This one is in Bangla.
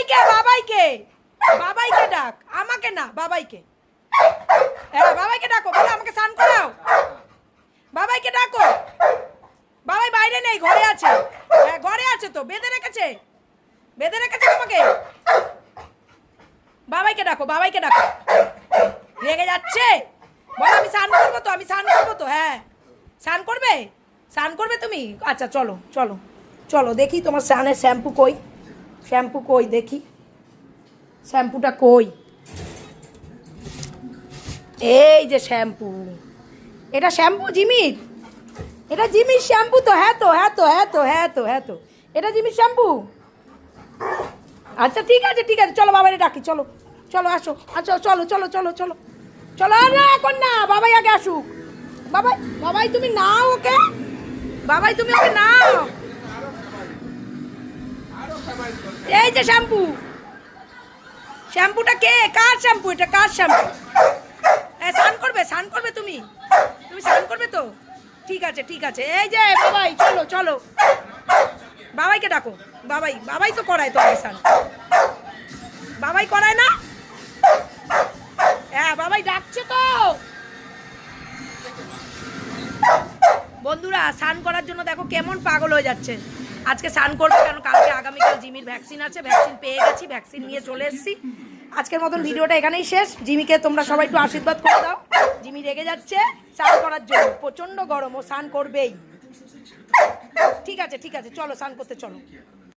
বাবাইকে বাবাইকে বাবাইকে ডাক, আমাকে না, বাবাইকে। হ্যাঁ বাবাইকে ডাকো, বলো আমাকে স্নান করাও। বাবাইকে ডাকো। বাবাই বাইরে নেই, ঘরে আছে। হ্যাঁ ঘরে আছে তো, বেঁধে রেখেছে, বেঁধে রেখেছে তোমাকে। বাবাইকে ডাকো, বাবাইকে ডাকো। রেগে যাচ্ছে, বলো আমি স্নান করবো তো, আমি স্নান করবো তো। হ্যাঁ স্নান করবে, স্নান করবে তুমি? আচ্ছা চলো চলো চলো, দেখি তোমার স্নানের শ্যাম্পু কই, শ্যাম্পু কই দেখি, শ্যাম্পুটা কই। এই যে শ্যাম্পু, এটা শ্যাম্পু জিমির, এটা জিমির শ্যাম্পু তো। হ্যাঁ তো হ্যাঁ তো হ্যাঁ তো হ্যাঁ তো হ্যাঁ তো, এটা জিমির শ্যাম্পু। আচ্ছা ঠিক আছে ঠিক আছে, চলো বাবারে ডাকি, চলো চলো আসো, আচ্ছা চলো চলো চলো চলো চলো। না এখন না, বাবাই আগে আসুক। বাবাই, বাবাই তুমি নাও ওকে, বাবাই তুমি ওকে নাও। এই যে শ্যাম্পু, শ্যাম্পুটা কে, কার শ্যাম্পু এটা, কার শ্যাম্পু? হ্যাঁ স্নান করবে, স্নান করবে তুমি, তুমি স্নান করবে তো? ঠিক আছে ঠিক আছে। এই যে বাবাই চলো চলো, বাবাইকে ডাকো। বাবাই, বাবাই তো করায় তো স্নান, বাবাই করায় না? হ্যাঁ বাবাই ডাকছে তো। বন্ধুরা স্নান করার জন্য দেখো কেমন পাগল হয়ে যাচ্ছে। আজকে স্নান করবো, কারণ কালকে আগামীকাল জিমির ভ্যাকসিন আছে, ভ্যাকসিন পেয়ে গেছি, ভ্যাকসিন নিয়ে চলে এসেছি। আজকের মতন ভিডিওটা এখানেই শেষ। জিমিকে তোমরা সবাই একটু আশীর্বাদ করে দাও। জিমি রেগে যাচ্ছে স্নান করার জন্য, প্রচণ্ড গরম, ও স্নান করবেই। ঠিক আছে ঠিক আছে, চলো স্নান করতে চলো।